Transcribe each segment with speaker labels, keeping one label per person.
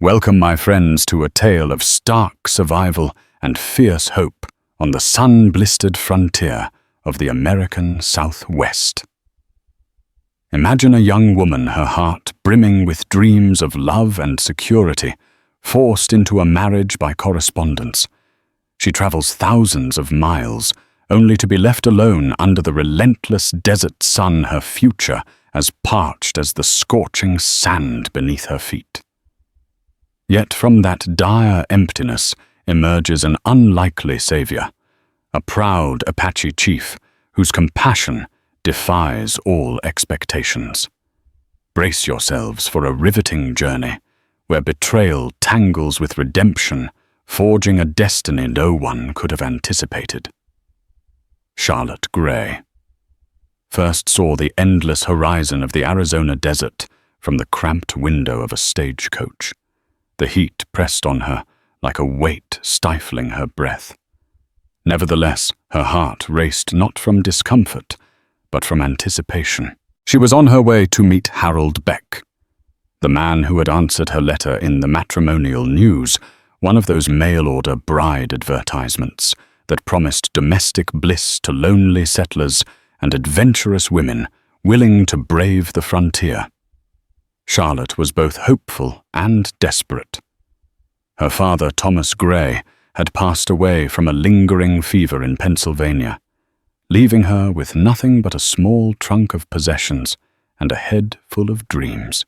Speaker 1: Welcome, my friends, to a tale of stark survival and fierce hope on the sun-blistered frontier of the American Southwest. Imagine a young woman, her heart brimming with dreams of love and security, forced into a marriage by correspondence. She travels thousands of miles, only to be left alone under the relentless desert sun, her future as parched as the scorching sand beneath her feet. Yet from that dire emptiness emerges an unlikely savior, a proud Apache chief whose compassion defies all expectations. Brace yourselves for a riveting journey where betrayal tangles with redemption, forging a destiny no one could have anticipated. Charlotte Gray first saw the endless horizon of the Arizona desert from the cramped window of a stagecoach. The heat pressed on her like a weight stifling her breath. Nevertheless, her heart raced not from discomfort, but from anticipation. She was on her way to meet Harold Beck, the man who had answered her letter in the Matrimonial News, one of those mail-order bride advertisements that promised domestic bliss to lonely settlers and adventurous women willing to brave the frontier. Charlotte was both hopeful and desperate. Her father, Thomas Gray, had passed away from a lingering fever in Pennsylvania, leaving her with nothing but a small trunk of possessions and a head full of dreams.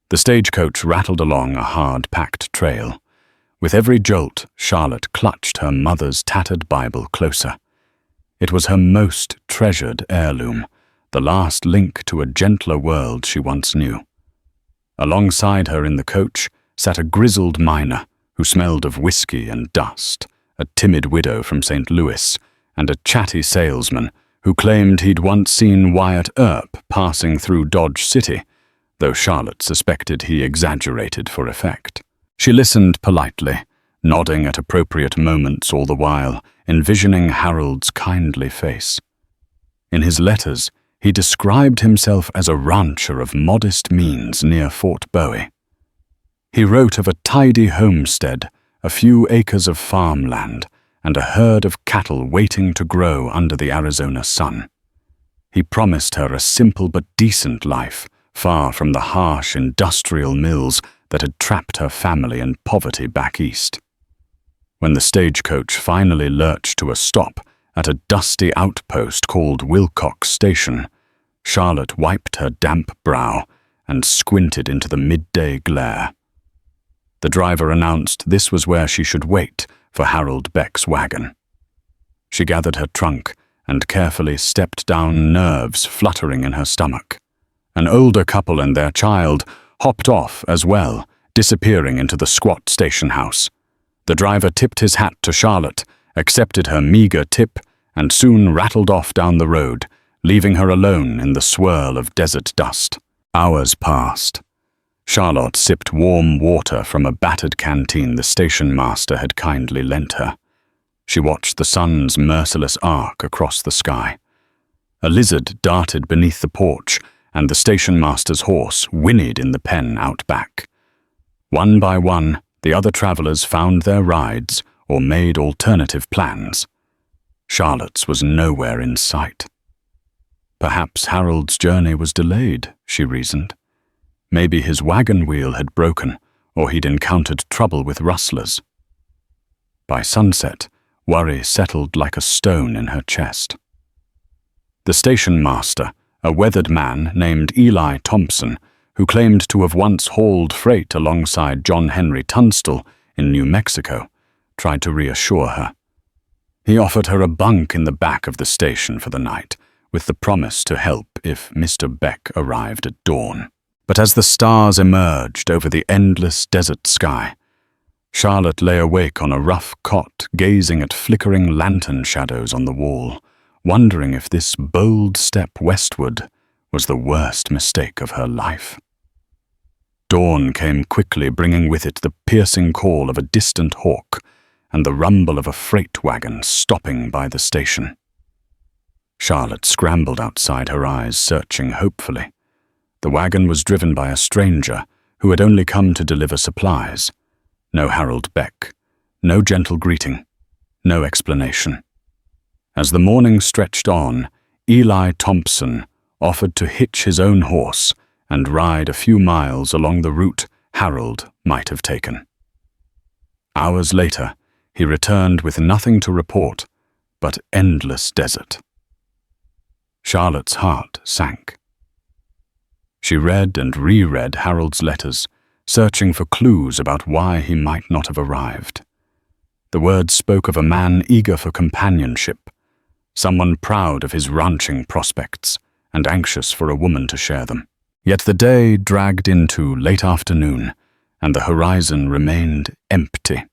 Speaker 1: The stagecoach rattled along a hard-packed trail. With every jolt, Charlotte clutched her mother's tattered Bible closer. It was her most treasured heirloom, the last link to a gentler world she once knew. Alongside her in the coach sat a grizzled miner who smelled of whiskey and dust, a timid widow from St. Louis, and a chatty salesman who claimed he'd once seen Wyatt Earp passing through Dodge City, though Charlotte suspected he exaggerated for effect. She listened politely, nodding at appropriate moments all the while, envisioning Harold's kindly face. In his letters, he described himself as a rancher of modest means near Fort Bowie. He wrote of a tidy homestead, a few acres of farmland, and a herd of cattle waiting to grow under the Arizona sun. He promised her a simple but decent life, far from the harsh industrial mills that had trapped her family in poverty back east. When the stagecoach finally lurched to a stop at a dusty outpost called Wilcox Station, Charlotte wiped her damp brow and squinted into the midday glare. The driver announced this was where she should wait for Harold Beck's wagon. She gathered her trunk and carefully stepped down, nerves fluttering in her stomach. An older couple and their child hopped off as well, disappearing into the squat station house. The driver tipped his hat to Charlotte, accepted her meager tip, and soon rattled off down the road, leaving her alone in the swirl of desert dust. Hours passed. Charlotte sipped warm water from a battered canteen the station master had kindly lent her. She watched the sun's merciless arc across the sky. A lizard darted beneath the porch, and the station master's horse whinnied in the pen out back. One by one, the other travelers found their rides or made alternative plans. Charlotte's was nowhere in sight. Perhaps Harold's journey was delayed, she reasoned. Maybe his wagon wheel had broken, or he'd encountered trouble with rustlers. By sunset, worry settled like a stone in her chest. The station master, a weathered man named Eli Thompson, who claimed to have once hauled freight alongside John Henry Tunstall in New Mexico, tried to reassure her. He offered her a bunk in the back of the station for the night, with the promise to help if Mr. Beck arrived at dawn. But as the stars emerged over the endless desert sky, Charlotte lay awake on a rough cot, gazing at flickering lantern shadows on the wall, wondering if this bold step westward was the worst mistake of her life. Dawn came quickly, bringing with it the piercing call of a distant hawk and the rumble of a freight wagon stopping by the station. Charlotte scrambled outside, her eyes searching hopefully. The wagon was driven by a stranger who had only come to deliver supplies. No Harold Beck, no gentle greeting, no explanation. As the morning stretched on, Eli Thompson offered to hitch his own horse and ride a few miles along the route Harold might have taken. Hours later, he returned with nothing to report but endless desert. Charlotte's heart sank. She read and reread Harold's letters, searching for clues about why he might not have arrived. The words spoke of a man eager for companionship, someone proud of his ranching prospects and anxious for a woman to share them. Yet the day dragged into late afternoon, and the horizon remained empty.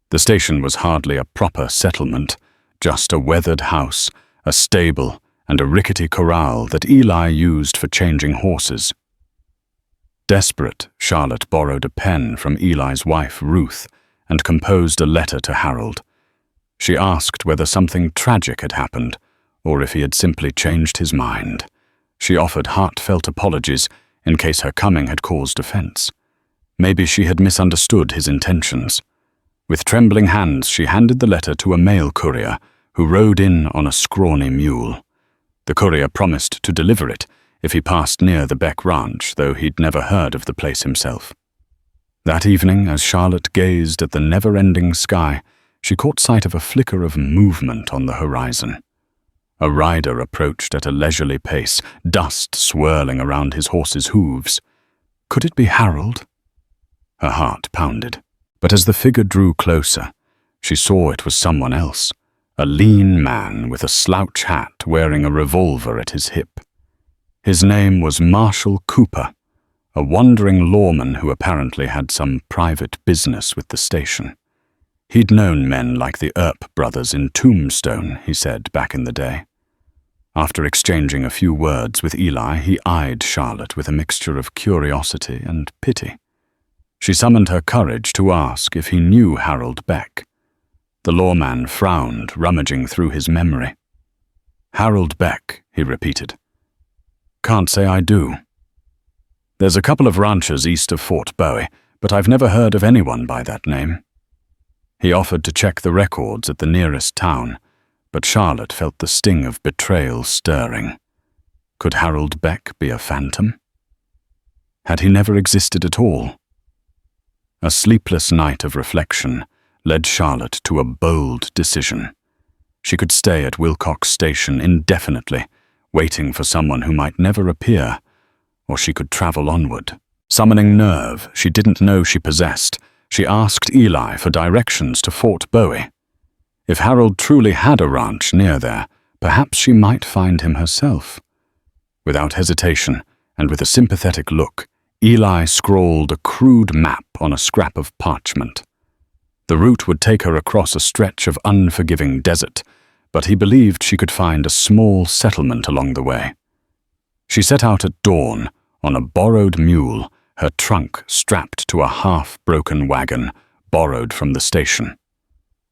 Speaker 1: The station was hardly a proper settlement, just a weathered house, a stable, and a rickety corral that Eli used for changing horses. Desperate, Charlotte borrowed a pen from Eli's wife, Ruth, and composed a letter to Harold. She asked whether something tragic had happened, or if he had simply changed his mind. She offered heartfelt apologies in case her coming had caused offense. Maybe she had misunderstood his intentions. With trembling hands, she handed the letter to a mail courier who rode in on a scrawny mule. The courier promised to deliver it if he passed near the Beck Ranch, though he'd never heard of the place himself. That evening, as Charlotte gazed at the never-ending sky, she caught sight of a flicker of movement on the horizon. A rider approached at a leisurely pace, dust swirling around his horse's hooves. Could it be Harold? Her heart pounded. But as the figure drew closer, she saw it was someone else, a lean man with a slouch hat wearing a revolver at his hip. His name was Marshall Cooper, a wandering lawman who apparently had some private business with the station. He'd known men like the Earp brothers in Tombstone, he said, back in the day. After exchanging a few words with Eli, he eyed Charlotte with a mixture of curiosity and pity. She summoned her courage to ask if he knew Harold Beck. The lawman frowned, rummaging through his memory. "Harold Beck," he repeated. "Can't say I do. There's a couple of ranches east of Fort Bowie, but I've never heard of anyone by that name." He offered to check the records at the nearest town, but Charlotte felt the sting of betrayal stirring. Could Harold Beck be a phantom? Had he never existed at all? A sleepless night of reflection led Charlotte to a bold decision. She could stay at Wilcox Station indefinitely, waiting for someone who might never appear, or she could travel onward. Summoning nerve she didn't know she possessed, she asked Eli for directions to Fort Bowie. If Harold truly had a ranch near there, perhaps she might find him herself. Without hesitation, and with a sympathetic look, Eli scrawled a crude map on a scrap of parchment. The route would take her across a stretch of unforgiving desert, but he believed she could find a small settlement along the way. She set out at dawn on a borrowed mule, her trunk strapped to a half-broken wagon borrowed from the station.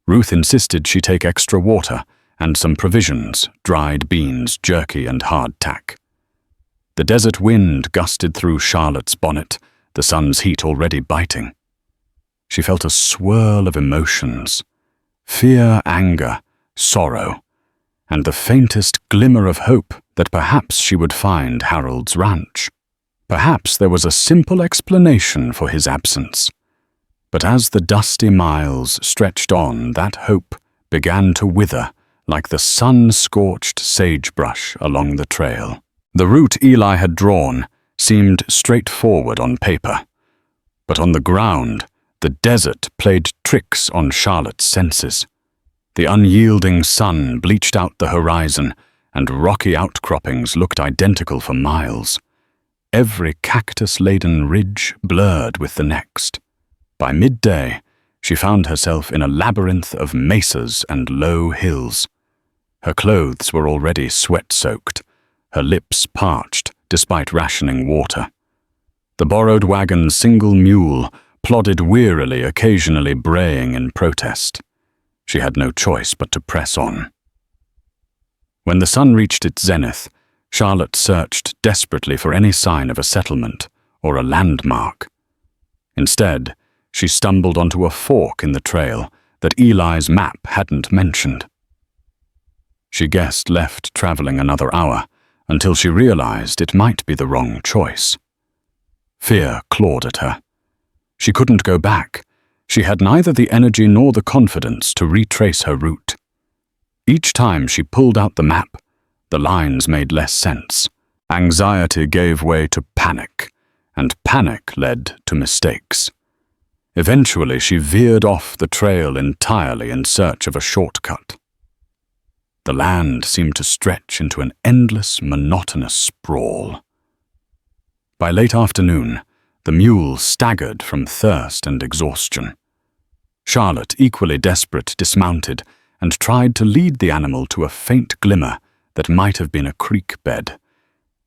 Speaker 1: Ruth insisted she take extra water and some provisions, dried beans, jerky, and hardtack. The desert wind gusted through Charlotte's bonnet, the sun's heat already biting. She felt a swirl of emotions: fear, anger, sorrow, and the faintest glimmer of hope that perhaps she would find Harold's ranch. Perhaps there was a simple explanation for his absence. But as the dusty miles stretched on, that hope began to wither like the sun-scorched sagebrush along the trail. The route Eli had drawn seemed straightforward on paper, but on the ground, the desert played tricks on Charlotte's senses. The unyielding sun bleached out the horizon, and rocky outcroppings looked identical for miles. Every cactus-laden ridge blurred with the next. By midday, she found herself in a labyrinth of mesas and low hills. Her clothes were already sweat-soaked, her lips parched despite rationing water. The borrowed wagon's single mule plodded wearily, occasionally braying in protest. She had no choice but to press on. When the sun reached its zenith, Charlotte searched desperately for any sign of a settlement or a landmark. Instead, she stumbled onto a fork in the trail that Eli's map hadn't mentioned. She guessed left traveling another hour until she realized it might be the wrong choice. Fear clawed at her. She couldn't go back. She had neither the energy nor the confidence to retrace her route. Each time she pulled out the map, the lines made less sense. Anxiety gave way to panic, and panic led to mistakes. Eventually, she veered off the trail entirely in search of a shortcut. The land seemed to stretch into an endless, monotonous sprawl. By late afternoon, the mule staggered from thirst and exhaustion. Charlotte, equally desperate, dismounted and tried to lead the animal to a faint glimmer that might have been a creek bed.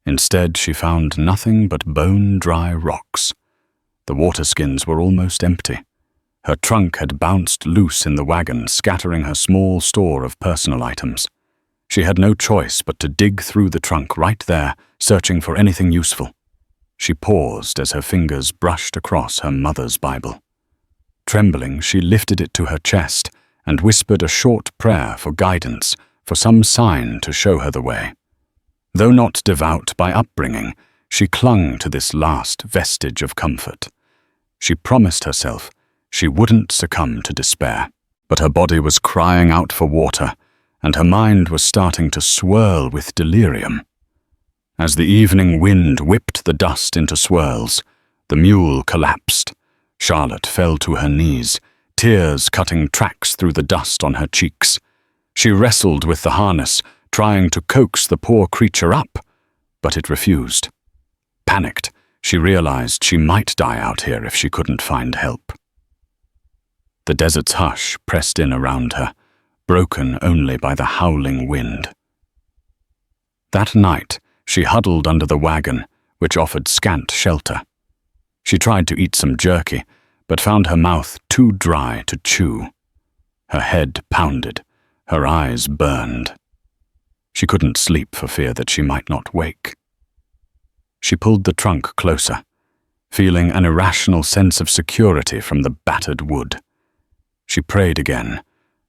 Speaker 1: Instead, she found nothing but bone-dry rocks. The water skins were almost empty. Her trunk had bounced loose in the wagon, scattering her small store of personal items. She had no choice but to dig through the trunk right there, searching for anything useful. She paused as her fingers brushed across her mother's Bible. Trembling, she lifted it to her chest and whispered a short prayer for guidance, for some sign to show her the way. Though not devout by upbringing, she clung to this last vestige of comfort. She promised herself she wouldn't succumb to despair, but her body was crying out for water, and her mind was starting to swirl with delirium. As the evening wind whipped the dust into swirls, the mule collapsed. Charlotte fell to her knees, tears cutting tracks through the dust on her cheeks. She wrestled with the harness, trying to coax the poor creature up, but it refused. Panicked, she realized she might die out here if she couldn't find help. The desert's hush pressed in around her, broken only by the howling wind. That night, she huddled under the wagon, which offered scant shelter. She tried to eat some jerky, but found her mouth too dry to chew. Her head pounded, her eyes burned. She couldn't sleep for fear that she might not wake. She pulled the trunk closer, feeling an irrational sense of security from the battered wood. She prayed again,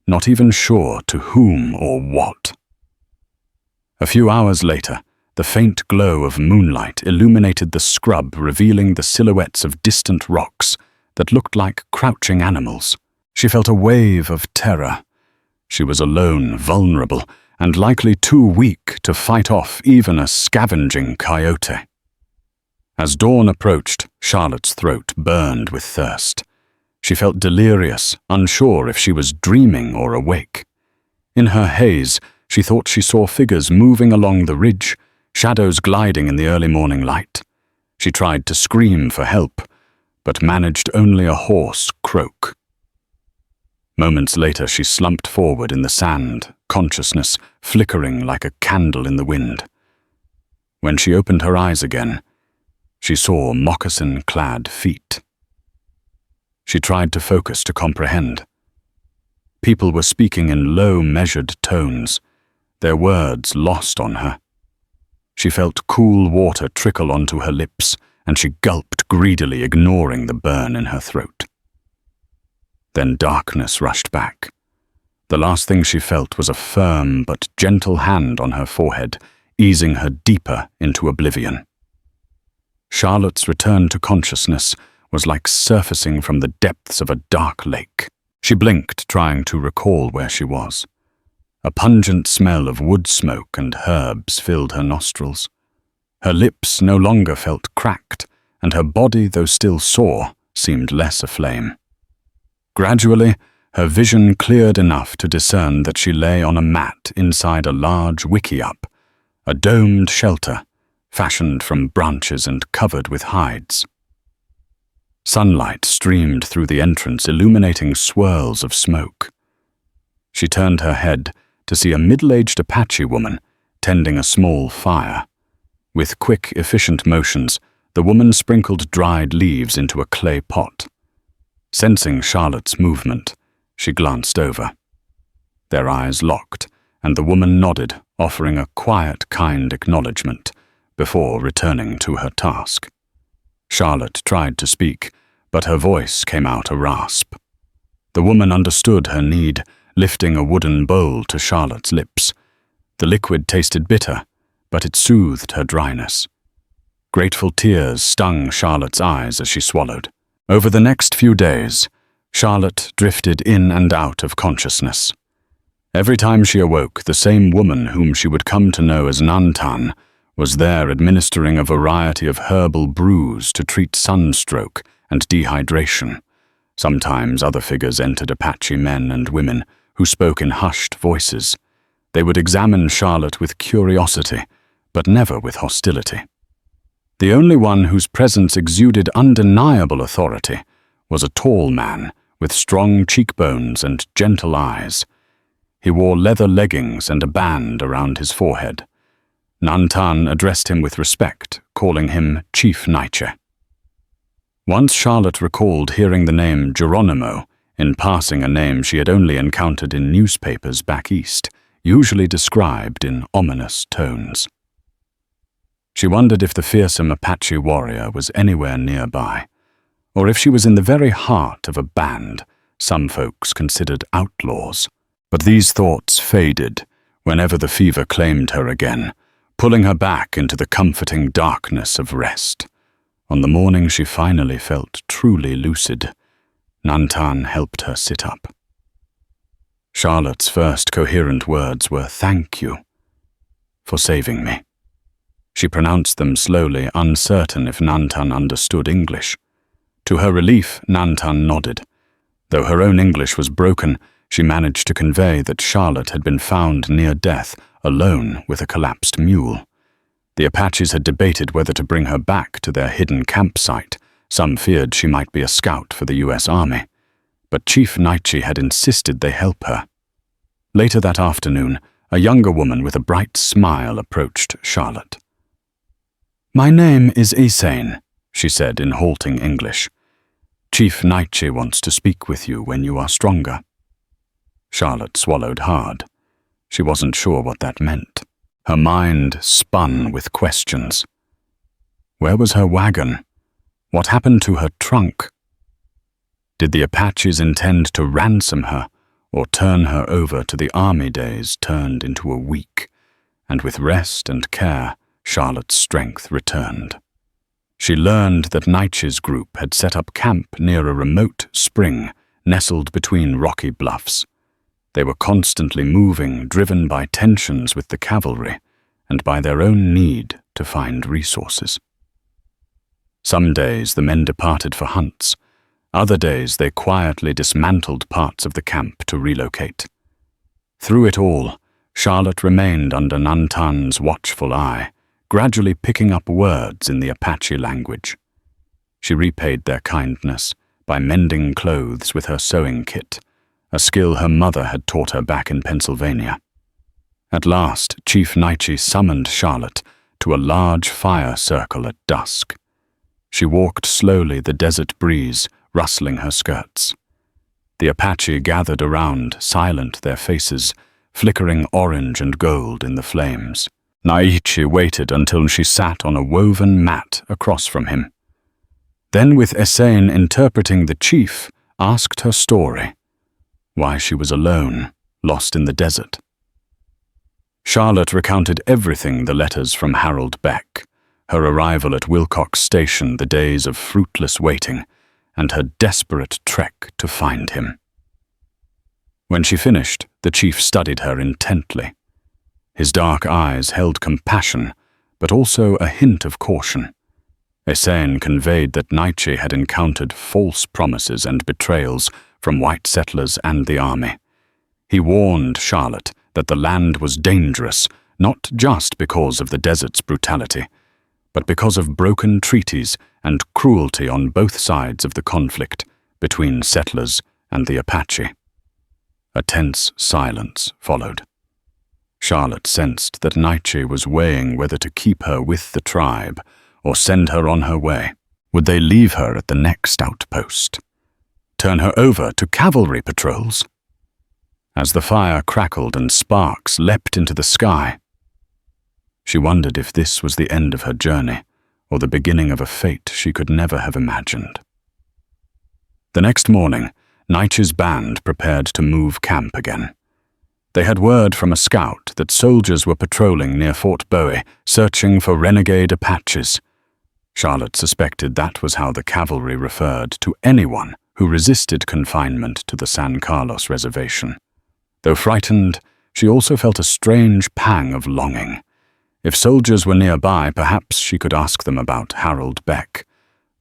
Speaker 1: not even sure to whom or what. A few hours later, the faint glow of moonlight illuminated the scrub, revealing the silhouettes of distant rocks that looked like crouching animals. She felt a wave of terror. She was alone, vulnerable, and likely too weak to fight off even a scavenging coyote. As dawn approached, Charlotte's throat burned with thirst. She felt delirious, unsure if she was dreaming or awake. In her haze, she thought she saw figures moving along the ridge, shadows gliding in the early morning light. She tried to scream for help, but managed only a hoarse croak. Moments later, she slumped forward in the sand, consciousness flickering like a candle in the wind. When she opened her eyes again, she saw moccasin-clad feet. She tried to focus to comprehend. People were speaking in low, measured tones, their words lost on her. She felt cool water trickle onto her lips, and she gulped greedily, ignoring the burn in her throat. Then darkness rushed back. The last thing she felt was a firm but gentle hand on her forehead, easing her deeper into oblivion. Charlotte's return to consciousness was like surfacing from the depths of a dark lake. She blinked, trying to recall where she was. A pungent smell of wood smoke and herbs filled her nostrils. Her lips no longer felt cracked, and her body, though still sore, seemed less aflame. Gradually, her vision cleared enough to discern that she lay on a mat inside a large wickiup, a domed shelter, fashioned from branches and covered with hides. Sunlight streamed through the entrance, illuminating swirls of smoke. She turned her head to see a middle-aged Apache woman tending a small fire. With quick, efficient motions, the woman sprinkled dried leaves into a clay pot. Sensing Charlotte's movement, she glanced over. Their eyes locked, and the woman nodded, offering a quiet, kind acknowledgement, before returning to her task. Charlotte tried to speak, but her voice came out a rasp. The woman understood her need, lifting a wooden bowl to Charlotte's lips. The liquid tasted bitter, but it soothed her dryness. Grateful tears stung Charlotte's eyes as she swallowed. Over the next few days, Charlotte drifted in and out of consciousness. Every time she awoke, the same woman whom she would come to know as Nantan was there administering a variety of herbal brews to treat sunstroke and dehydration. Sometimes other figures entered, Apache men and women, who spoke in hushed voices. They would examine Charlotte with curiosity, but never with hostility. The only one whose presence exuded undeniable authority was a tall man with strong cheekbones and gentle eyes. He wore leather leggings and a band around his forehead. Nantan addressed him with respect, calling him Chief Nietzsche. Once Charlotte recalled hearing the name Geronimo, in passing a name she had only encountered in newspapers back east, usually described in ominous tones. She wondered if the fearsome Apache warrior was anywhere nearby, or if she was in the very heart of a band some folks considered outlaws. But these thoughts faded whenever the fever claimed her again, pulling her back into the comforting darkness of rest. On the morning she finally felt truly lucid, Nantan helped her sit up. Charlotte's first coherent words were, "Thank you for saving me." She pronounced them slowly, uncertain if Nantan understood English. To her relief, Nantan nodded. Though her own English was broken, she managed to convey that Charlotte had been found near death, alone with a collapsed mule. The Apaches had debated whether to bring her back to their hidden campsite. Some feared she might be a scout for the U.S. Army. But Chief Nietzsche had insisted they help her. Later that afternoon, a younger woman with a bright smile approached Charlotte. "My name is Esane," she said in halting English. "Chief Nietzsche wants to speak with you when you are stronger." Charlotte swallowed hard. She wasn't sure what that meant. Her mind spun with questions. Where was her wagon? What happened to her trunk? Did the Apaches intend to ransom her or turn her over to the army days turned into a week? And with rest and care, Charlotte's strength returned. She learned that Nietzsche's group had set up camp near a remote spring nestled between rocky bluffs. They were constantly moving, driven by tensions with the cavalry and by their own need to find resources. Some days the men departed for hunts. Other days they quietly dismantled parts of the camp to relocate. Through it all, Charlotte remained under Nantan's watchful eye, gradually picking up words in the Apache language. She repaid their kindness by mending clothes with her sewing kit, a skill her mother had taught her back in Pennsylvania. At last, Chief Nietzsche summoned Charlotte to a large fire circle at dusk. She walked slowly, the desert breeze rustling her skirts. The Apache gathered around, silent their faces, flickering orange and gold in the flames. Nietzsche waited until she sat on a woven mat across from him. Then, with Esane interpreting the chief, asked her story. Why she was alone, lost in the desert. Charlotte recounted everything, the letters from Harold Beck, her arrival at Wilcox Station, the days of fruitless waiting, and her desperate trek to find him. When she finished, the chief studied her intently. His dark eyes held compassion, but also a hint of caution. Esane conveyed that Nietzsche had encountered false promises and betrayals from white settlers and the army. He warned Charlotte that the land was dangerous, not just because of the desert's brutality, but because of broken treaties and cruelty on both sides of the conflict between settlers and the Apache. A tense silence followed. Charlotte sensed that Nietzsche was weighing whether to keep her with the tribe or send her on her way. Would they leave her at the next outpost? Turn her over to cavalry patrols? As the fire crackled and sparks leapt into the sky, she wondered if this was the end of her journey, or the beginning of a fate she could never have imagined. The next morning, Nietzsche's band prepared to move camp again. They had word from a scout that soldiers were patrolling near Fort Bowie, searching for renegade Apaches. Charlotte suspected that was how the cavalry referred to anyone who resisted confinement to the San Carlos reservation. Though frightened, she also felt a strange pang of longing. If soldiers were nearby, perhaps she could ask them about Harold Beck.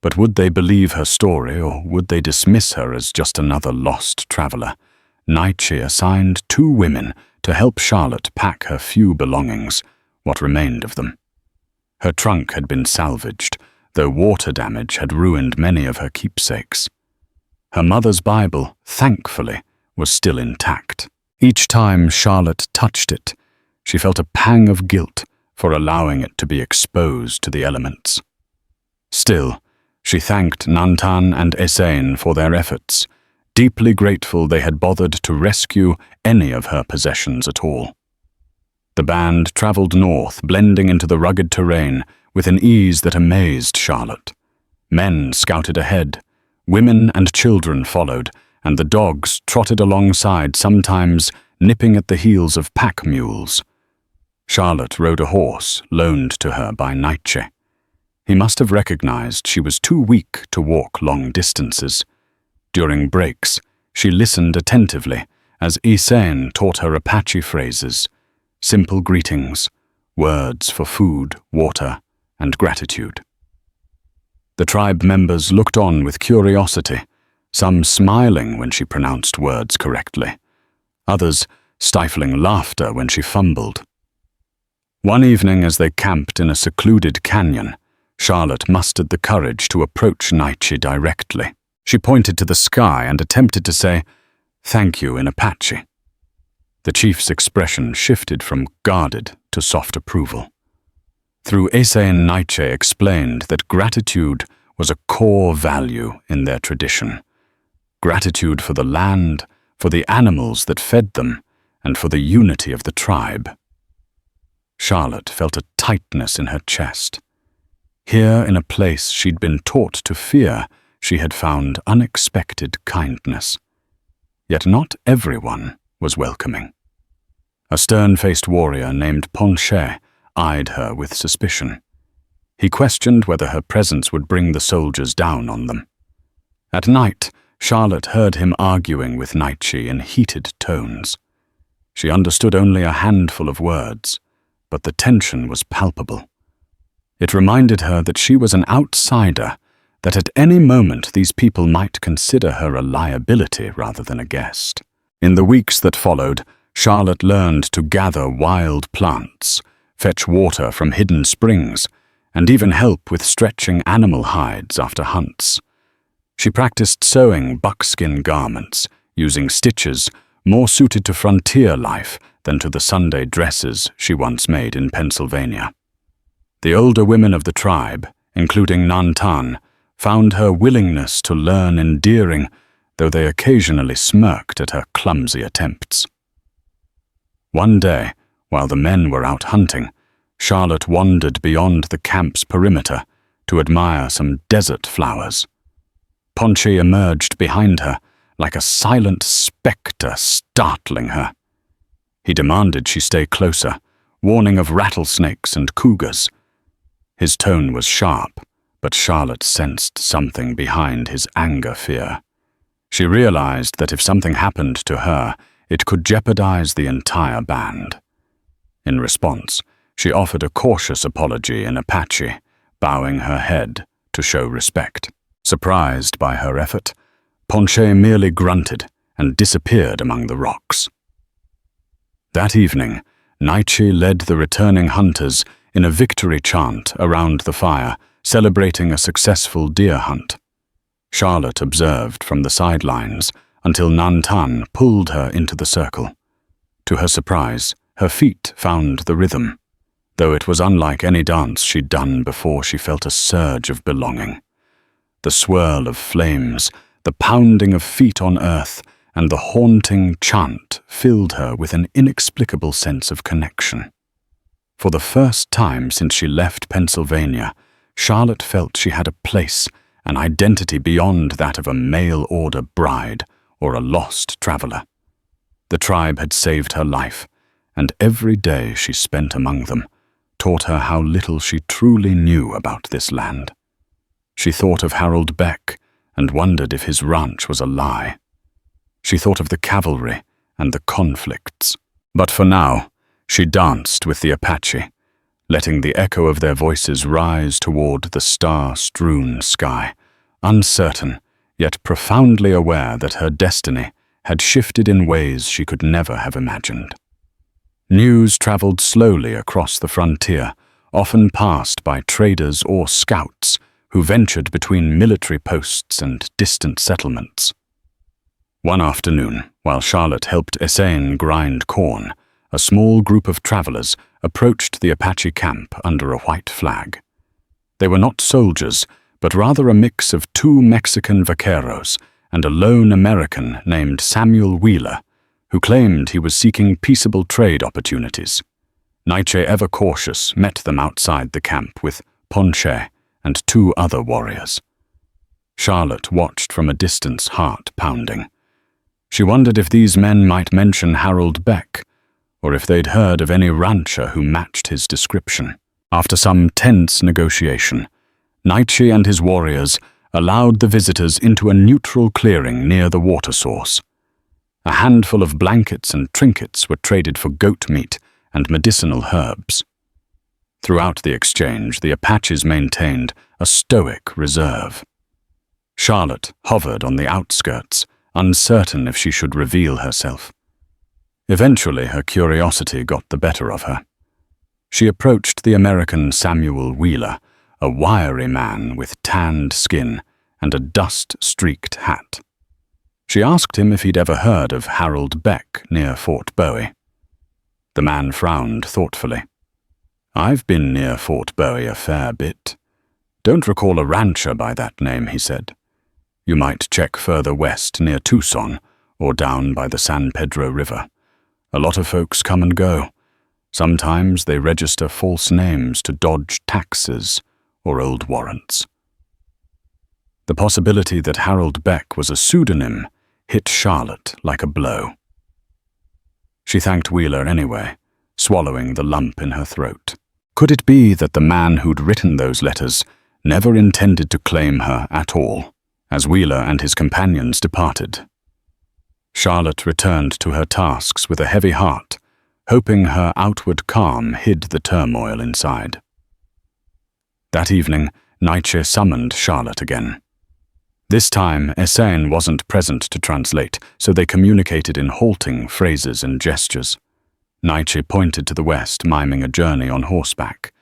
Speaker 1: But would they believe her story, or would they dismiss her as just another lost traveler? Nietzsche assigned 2 women to help Charlotte pack her few belongings, what remained of them. Her trunk had been salvaged, though water damage had ruined many of her keepsakes. Her mother's Bible, thankfully, was still intact. Each time Charlotte touched it, she felt a pang of guilt for allowing it to be exposed to the elements. Still, she thanked Nantan and Esain for their efforts, deeply grateful they had bothered to rescue any of her possessions at all. The band traveled north, blending into the rugged terrain with an ease that amazed Charlotte. Men scouted ahead, women and children followed, and the dogs trotted alongside, sometimes nipping at the heels of pack mules. Charlotte rode a horse loaned to her by Nietzsche. He must have recognized she was too weak to walk long distances. During breaks, she listened attentively as Esain taught her Apache phrases, simple greetings, words for food, water, and gratitude. The tribe members looked on with curiosity, some smiling when she pronounced words correctly, others stifling laughter when she fumbled. One evening as they camped in a secluded canyon, Charlotte mustered the courage to approach Nietzsche directly. She pointed to the sky and attempted to say, "Thank you," in Apache. The chief's expression shifted from guarded to soft approval. Through Esain, Nietzsche explained that gratitude was a core value in their tradition. Gratitude for the land, for the animals that fed them, and for the unity of the tribe. Charlotte felt a tightness in her chest. Here, in a place she'd been taught to fear, she had found unexpected kindness. Yet not everyone was welcoming. A stern-faced warrior named Ponche eyed her with suspicion. He questioned whether her presence would bring the soldiers down on them. At night, Charlotte heard him arguing with Nietzsche in heated tones. She understood only a handful of words, but the tension was palpable. It reminded her that she was an outsider, that at any moment these people might consider her a liability rather than a guest. In the weeks that followed, Charlotte learned to gather wild plants, fetch water from hidden springs, and even help with stretching animal hides after hunts. She practiced sewing buckskin garments, using stitches more suited to frontier life than to the Sunday dresses she once made in Pennsylvania. The older women of the tribe, including Nantan, found her willingness to learn endearing, though they occasionally smirked at her clumsy attempts. One day, while the men were out hunting, Charlotte wandered beyond the camp's perimeter to admire some desert flowers. Ponche emerged behind her, like a silent spectre startling her. He demanded she stay closer, warning of rattlesnakes and cougars. His tone was sharp, but Charlotte sensed something behind his anger-fear. She realized that if something happened to her, it could jeopardize the entire band. In response, she offered a cautious apology in Apache, bowing her head to show respect. Surprised by her effort, Ponche merely grunted and disappeared among the rocks. That evening, Nietzsche led the returning hunters in a victory chant around the fire, celebrating a successful deer hunt. Charlotte observed from the sidelines until Nantan pulled her into the circle. To her surprise, her feet found the rhythm. Though it was unlike any dance she'd done before, she felt a surge of belonging. The swirl of flames, the pounding of feet on earth, and the haunting chant filled her with an inexplicable sense of connection. For the first time since she left Pennsylvania, Charlotte felt she had a place, an identity beyond that of a mail-order bride or a lost traveler. The tribe had saved her life, and every day she spent among them taught her how little she truly knew about this land. She thought of Harold Beck and wondered if his ranch was a lie. She thought of the cavalry and the conflicts. But for now, she danced with the Apache, letting the echo of their voices rise toward the star-strewn sky, uncertain, yet profoundly aware that her destiny had shifted in ways she could never have imagined. News traveled slowly across the frontier, often passed by traders or scouts who ventured between military posts and distant settlements. One afternoon, while Charlotte helped Essaine grind corn, a small group of travelers approached the Apache camp under a white flag. They were not soldiers, but rather a mix of 2 Mexican vaqueros and a lone American named Samuel Wheeler, who claimed he was seeking peaceable trade opportunities. Nietzsche, ever cautious, met them outside the camp with Ponche and 2 other warriors. Charlotte watched from a distance, heart pounding. She wondered if these men might mention Harold Beck, or if they'd heard of any rancher who matched his description. After some tense negotiation, Nietzsche and his warriors allowed the visitors into a neutral clearing near the water source. A handful of blankets and trinkets were traded for goat meat and medicinal herbs. Throughout the exchange, the Apaches maintained a stoic reserve. Charlotte hovered on the outskirts, uncertain if she should reveal herself. Eventually, her curiosity got the better of her. She approached the American Samuel Wheeler, a wiry man with tanned skin and a dust-streaked hat. She asked him if he'd ever heard of Harold Beck near Fort Bowie. The man frowned thoughtfully. "I've been near Fort Bowie a fair bit. Don't recall a rancher by that name," he said. "You might check further west near Tucson or down by the San Pedro River. A lot of folks come and go. Sometimes they register false names to dodge taxes or old warrants." The possibility that Harold Beck was a pseudonym hit Charlotte like a blow. She thanked Wheeler anyway, swallowing the lump in her throat. Could it be that the man who'd written those letters never intended to claim her at all, as Wheeler and his companions departed? Charlotte returned to her tasks with a heavy heart, hoping her outward calm hid the turmoil inside. That evening, Nietzsche summoned Charlotte again. This time, Essaine wasn't present to translate, so they communicated in halting phrases and gestures. Nietzsche pointed to the west, miming a journey on horseback,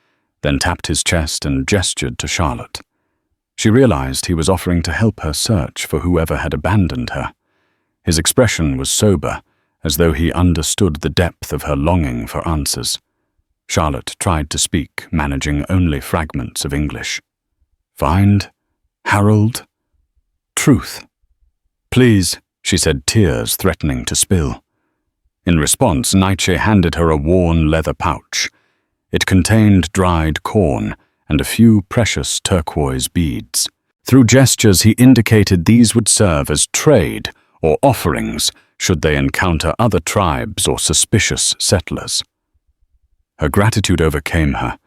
Speaker 1: then tapped his chest and gestured to Charlotte. She realized he was offering to help her search for whoever had abandoned her. His expression was sober, as though he understood the depth of her longing for answers. Charlotte tried to speak, managing only fragments of English. "Find Harold? Truth. Please," she said, tears threatening to spill. In response, Nietzsche handed her a worn leather pouch. It contained dried corn and a few precious turquoise beads. Through gestures, he indicated these would serve as trade or offerings should they encounter other tribes or suspicious settlers. Her gratitude overcame her,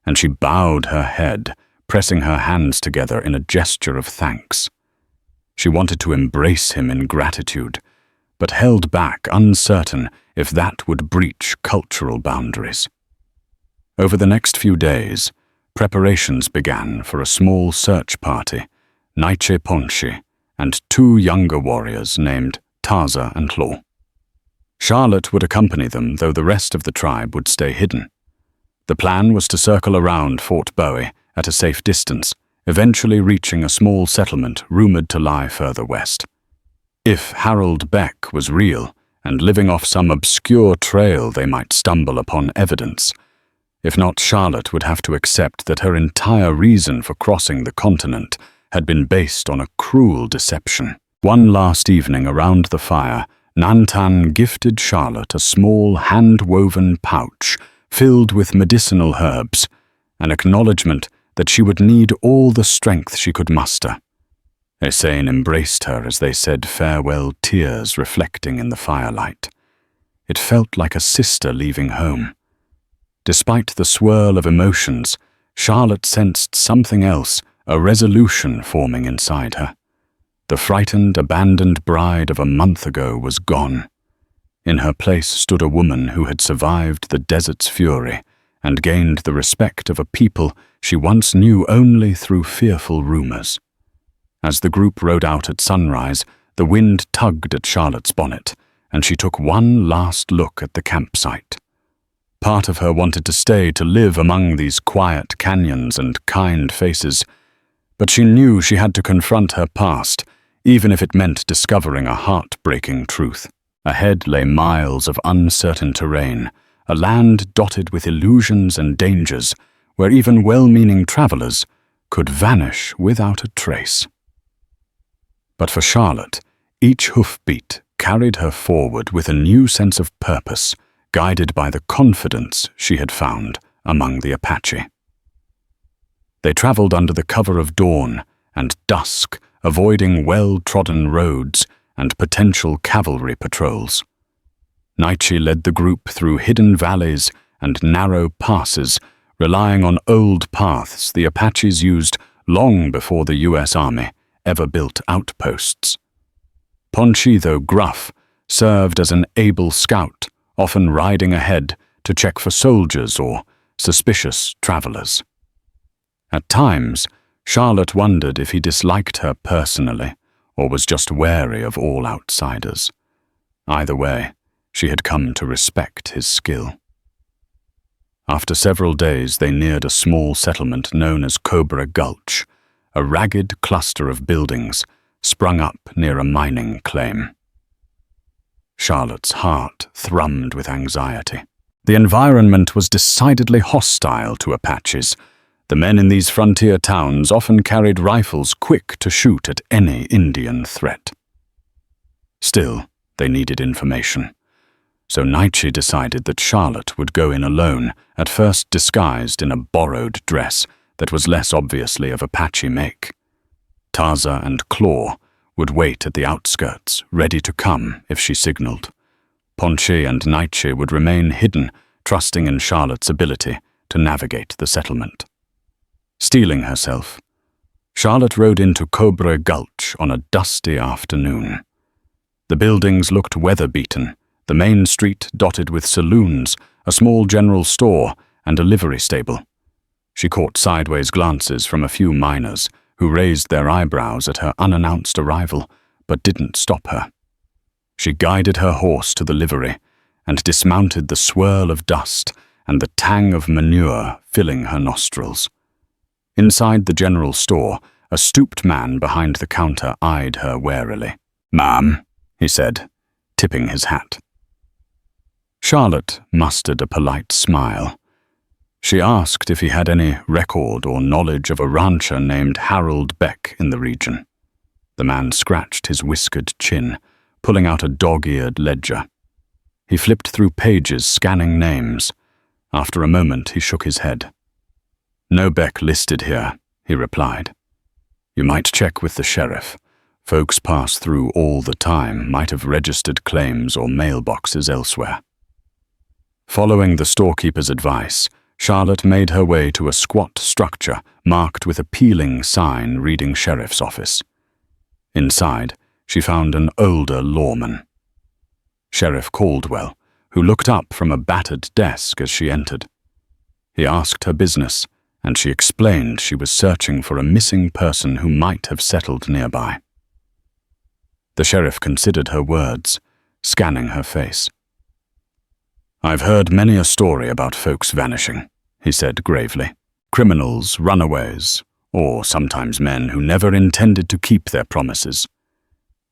Speaker 1: and she bowed her head, pressing her hands together in a gesture of thanks. She wanted to embrace him in gratitude, but held back, uncertain if that would breach cultural boundaries. Over the next few days, preparations began for a small search party, Nietzsche Ponche, and 2 younger warriors named Taza and Law. Charlotte would accompany them, though the rest of the tribe would stay hidden. The plan was to circle around Fort Bowie at a safe distance, eventually reaching a small settlement rumored to lie further west. If Harold Beck was real and living off some obscure trail, they might stumble upon evidence. If not, Charlotte would have to accept that her entire reason for crossing the continent had been based on a cruel deception. One last evening around the fire, Nantan gifted Charlotte a small hand-woven pouch filled with medicinal herbs, an acknowledgement that she would need all the strength she could muster. Essaine embraced her as they said farewell tears reflecting in the firelight. It felt like a sister leaving home. Despite the swirl of emotions, Charlotte sensed something else, a resolution forming inside her. The frightened, abandoned bride of a month ago was gone. In her place stood a woman who had survived the desert's fury and gained the respect of a people she once knew only through fearful rumors. As the group rode out at sunrise, the wind tugged at Charlotte's bonnet, and she took one last look at the campsite. Part of her wanted to stay to live among these quiet canyons and kind faces, but she knew she had to confront her past, even if it meant discovering a heartbreaking truth. Ahead lay miles of uncertain terrain, a land dotted with illusions and dangers, where even well-meaning travelers could vanish without a trace. But for Charlotte, each hoofbeat carried her forward with a new sense of purpose, guided by the confidence she had found among the Apache. They traveled under the cover of dawn and dusk, avoiding well-trodden roads and potential cavalry patrols. Nietzsche led the group through hidden valleys and narrow passes, relying on old paths the Apaches used long before the U.S. Army ever built outposts. Ponchi, though gruff, served as an able scout, often riding ahead to check for soldiers or suspicious travelers. At times, Charlotte wondered if he disliked her personally or was just wary of all outsiders. Either way, she had come to respect his skill. After several days, they neared a small settlement known as Cobra Gulch, a ragged cluster of buildings sprung up near a mining claim. Charlotte's heart thrummed with anxiety. The environment was decidedly hostile to Apaches. The men in these frontier towns often carried rifles quick to shoot at any Indian threat. Still, they needed information. So Nietzsche decided that Charlotte would go in alone, at first disguised in a borrowed dress that was less obviously of Apache make. Taza and Claw would wait at the outskirts, ready to come if she signaled. Ponchi and Nietzsche would remain hidden, trusting in Charlotte's ability to navigate the settlement. Steeling herself, Charlotte rode into Cobra Gulch on a dusty afternoon. The buildings looked weather-beaten, the main street dotted with saloons, a small general store, and a livery stable. She caught sideways glances from a few miners who raised their eyebrows at her unannounced arrival, but didn't stop her. She guided her horse to the livery and dismounted, the swirl of dust and the tang of manure filling her nostrils. Inside the general store, a stooped man behind the counter eyed her warily. "Ma'am," he said, tipping his hat. Charlotte mustered a polite smile. She asked if he had any record or knowledge of a rancher named Harold Beck in the region. The man scratched his whiskered chin, pulling out a dog-eared ledger. He flipped through pages, scanning names. After a moment, he shook his head. "No Beck listed here," he replied. "You might check with the sheriff. Folks pass through all the time, might have registered claims or mailboxes elsewhere." Following the storekeeper's advice, Charlotte made her way to a squat structure marked with a peeling sign reading Sheriff's Office. Inside, she found an older lawman. Sheriff Caldwell, who looked up from a battered desk as she entered. He asked her business, and she explained she was searching for a missing person who might have settled nearby. The sheriff considered her words, scanning her face. "I've heard many a story about folks vanishing," he said gravely. "Criminals, runaways, or sometimes men who never intended to keep their promises.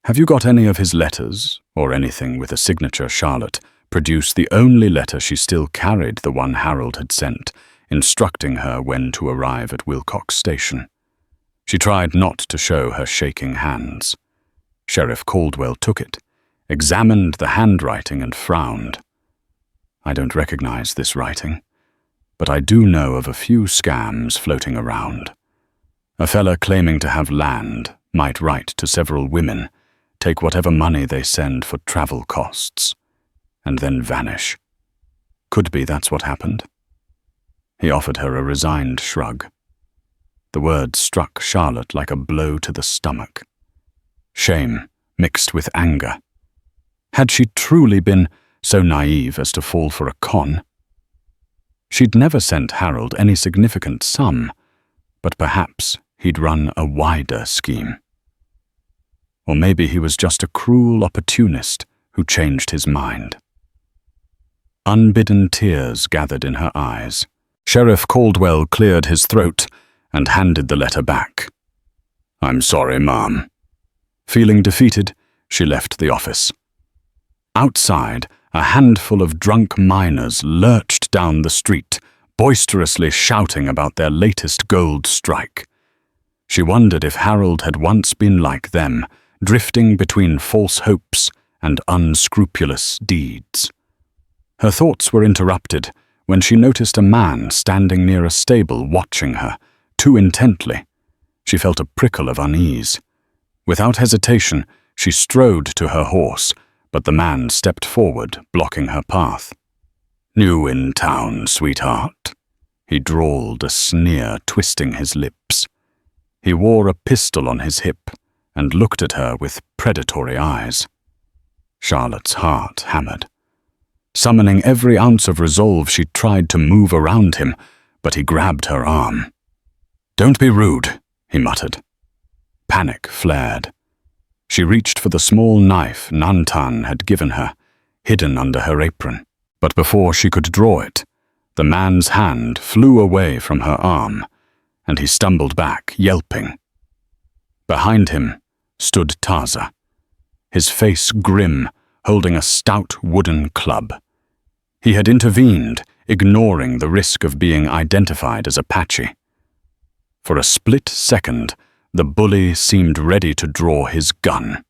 Speaker 1: Have you got any of his letters, or anything with a signature?" Charlotte produced the only letter she still carried, the one Harold had sent, instructing her when to arrive at Wilcox Station. She tried not to show her shaking hands. Sheriff Caldwell took it, examined the handwriting and frowned. "I don't recognize this writing, but I do know of a few scams floating around. A fella claiming to have land might write to several women, take whatever money they send for travel costs, and then vanish. Could be that's what happened. He offered her a resigned shrug. The words struck Charlotte like a blow to the stomach. Shame mixed with anger. Had she truly been so naive as to fall for a con? She'd never sent Harold any significant sum, but perhaps he'd run a wider scheme. Or maybe he was just a cruel opportunist who changed his mind. Unbidden tears gathered in her eyes. Sheriff Caldwell cleared his throat and handed the letter back. "I'm sorry, Ma'am." Feeling defeated, she left the office. Outside, a handful of drunk miners lurched down the street, boisterously shouting about their latest gold strike. She wondered if Harold had once been like them, drifting between false hopes and unscrupulous deeds. Her thoughts were interrupted when she noticed a man standing near a stable watching her, too intently. She felt a prickle of unease. Without hesitation, she strode to her horse, but the man stepped forward, blocking her path. "New in town, sweetheart," he drawled, a sneer twisting his lips. He wore a pistol on his hip and looked at her with predatory eyes. Charlotte's heart hammered. Summoning every ounce of resolve, she tried to move around him, but he grabbed her arm. "Don't be rude," he muttered. Panic flared. She reached for the small knife Nantan had given her, hidden under her apron. But before she could draw it, the man's hand flew away from her arm, and he stumbled back, yelping. Behind him stood Taza, his face grim, holding a stout wooden club. He had intervened, ignoring the risk of being identified as Apache. For a split second, the bully seemed ready to draw his gun.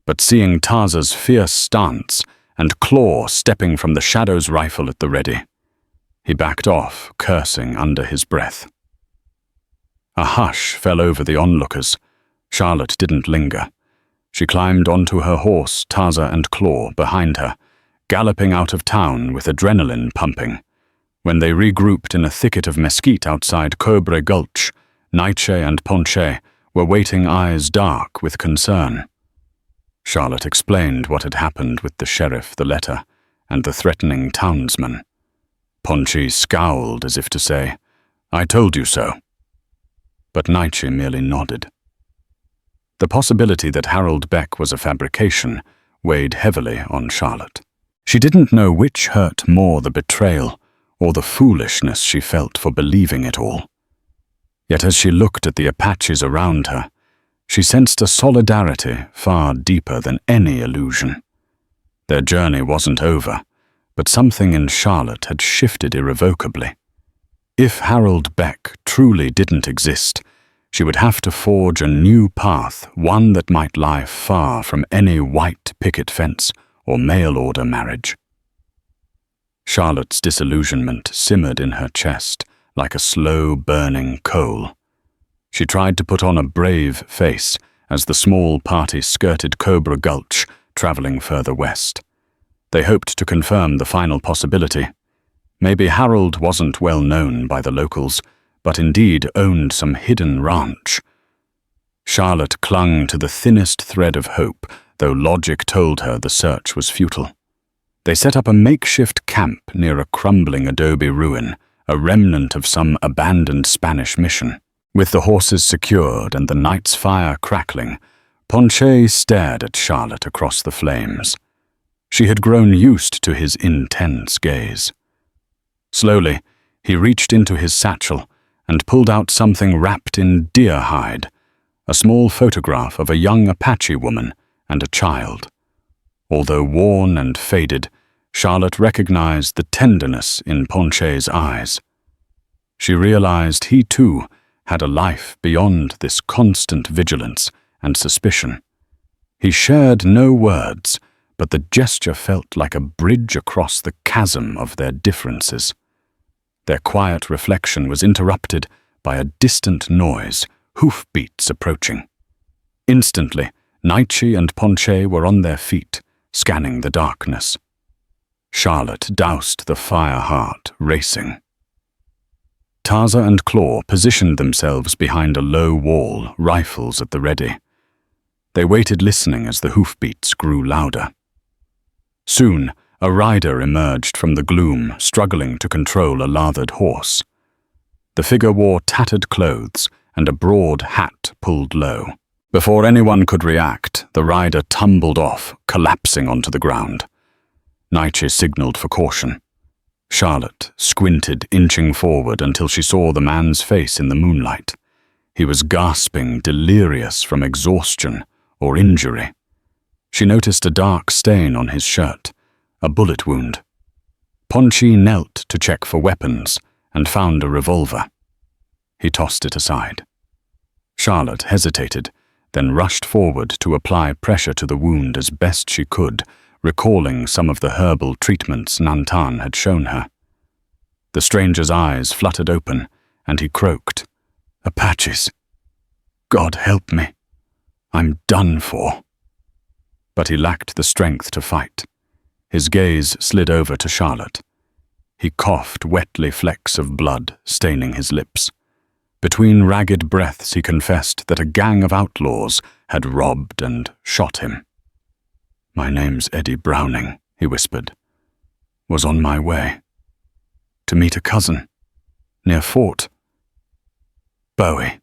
Speaker 1: But seeing Taza's fierce stance and Claw stepping from the Shadow's rifle at the ready, he backed off, cursing under his breath. A hush fell over the onlookers. Charlotte didn't linger. She climbed onto her horse, Taza and Claw behind her, galloping out of town with adrenaline pumping. When they regrouped in a thicket of mesquite outside Cobre Gulch, Nietzsche and Ponche were waiting, eyes dark with concern. Charlotte explained what had happened with the sheriff, the letter, and the threatening townsman. Ponche scowled as if to say, "I told you so." But Nietzsche merely nodded. The possibility that Harold Beck was a fabrication weighed heavily on Charlotte. She didn't know which hurt more, the betrayal or the foolishness she felt for believing it all. Yet as she looked at the Apaches around her, she sensed a solidarity far deeper than any illusion. Their journey wasn't over, but something in Charlotte had shifted irrevocably. If Harold Beck truly didn't exist, she would have to forge a new path, one that might lie far from any white picket fence or mail-order marriage. Charlotte's disillusionment simmered in her chest like a slow burning coal. She tried to put on a brave face as the small party skirted Cobra Gulch, traveling further west. They hoped to confirm the final possibility. Maybe Harold wasn't well known by the locals, but indeed owned some hidden ranch. Charlotte clung to the thinnest thread of hope, though logic told her the search was futile. They set up a makeshift camp near a crumbling adobe ruin, a remnant of some abandoned Spanish mission. With the horses secured and the night's fire crackling, Ponche stared at Charlotte across the flames. She had grown used to his intense gaze. Slowly, he reached into his satchel and pulled out something wrapped in deer hide, a small photograph of a young Apache woman and a child. Although worn and faded, Charlotte recognized the tenderness in Ponche's eyes. She realized he, too, had a life beyond this constant vigilance and suspicion. He shared no words, but the gesture felt like a bridge across the chasm of their differences. Their quiet reflection was interrupted by a distant noise, hoofbeats approaching. Instantly, Naichi and Ponche were on their feet, scanning the darkness. Charlotte doused the fire heart, racing. Taza and Claw positioned themselves behind a low wall, rifles at the ready. They waited listening as the hoofbeats grew louder. Soon, a rider emerged from the gloom, struggling to control a lathered horse. The figure wore tattered clothes and a broad hat pulled low. Before anyone could react, the rider tumbled off, collapsing onto the ground. Naichi signaled for caution. Charlotte squinted, inching forward until she saw the man's face in the moonlight. He was gasping, delirious from exhaustion or injury. She noticed a dark stain on his shirt, a bullet wound. Ponchi knelt to check for weapons and found a revolver. He tossed it aside. Charlotte hesitated, then rushed forward to apply pressure to the wound as best she could, recalling some of the herbal treatments Nantan had shown her. The stranger's eyes fluttered open, and he croaked, "Apaches! God help me! I'm done for." But he lacked the strength to fight. His gaze slid over to Charlotte. He coughed wetly, flecks of blood staining his lips. Between ragged breaths he confessed that a gang of outlaws had robbed and shot him. "My name's Eddie Browning," he whispered. "Was on my way to meet a cousin near Fort Bowie."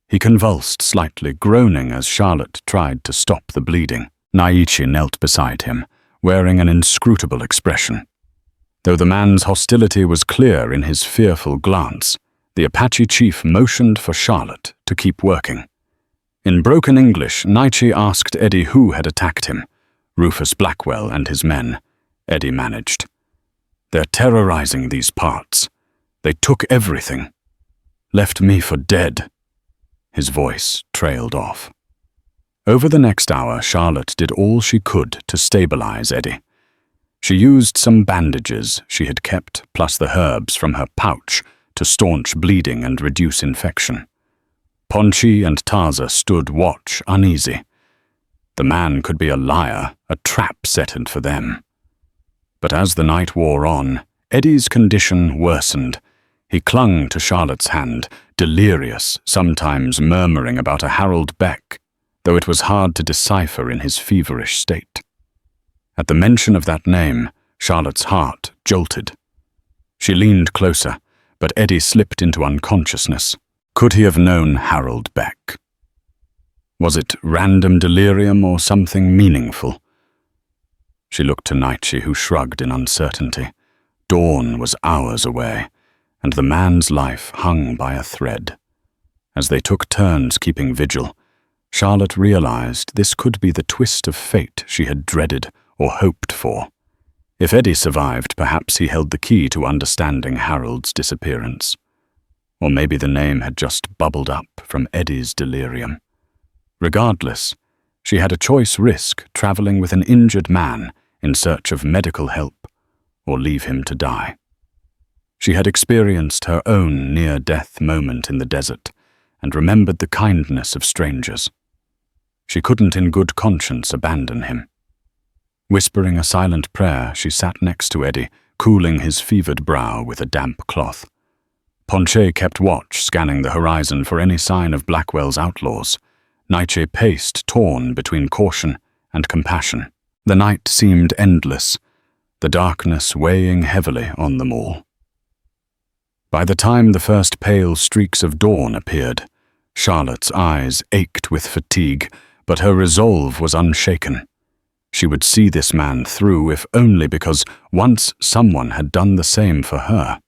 Speaker 1: He convulsed slightly, groaning as Charlotte tried to stop the bleeding. Naichi knelt beside him, wearing an inscrutable expression. Though the man's hostility was clear in his fearful glance, the Apache chief motioned for Charlotte to keep working. In broken English, Naichi asked Eddie who had attacked him. Rufus Blackwell and his men, Eddie managed. "They're terrorizing these parts. They took everything. Left me for dead." His voice trailed off. Over the next hour, Charlotte did all she could to stabilize Eddie. She used some bandages she had kept, plus the herbs from her pouch, to staunch bleeding and reduce infection. Ponchi and Taza stood watch, uneasy. The man could be a liar, a trap setted for them. But as the night wore on, Eddie's condition worsened. He clung to Charlotte's hand, delirious, sometimes murmuring about a Harold Beck, though it was hard to decipher in his feverish state. At the mention of that name, Charlotte's heart jolted. She leaned closer, but Eddie slipped into unconsciousness. Could he have known Harold Beck? Was it random delirium or something meaningful? She looked to Naichi, who shrugged in uncertainty. Dawn was hours away, and the man's life hung by a thread. As they took turns keeping vigil, Charlotte realized this could be the twist of fate she had dreaded or hoped for. If Eddie survived, perhaps he held the key to understanding Harold's disappearance. Or maybe the name had just bubbled up from Eddie's delirium. Regardless, she had a choice risk traveling with an injured man in search of medical help, or leave him to die. She had experienced her own near-death moment in the desert and remembered the kindness of strangers. She couldn't in good conscience abandon him. Whispering a silent prayer, she sat next to Eddie, cooling his fevered brow with a damp cloth. Ponche kept watch, scanning the horizon for any sign of Blackwell's outlaws. Naiche paced, torn between caution and compassion. The night seemed endless, the darkness weighing heavily on them all. By the time the first pale streaks of dawn appeared, Charlotte's eyes ached with fatigue, but her resolve was unshaken. She would see this man through, if only because once someone had done the same for her.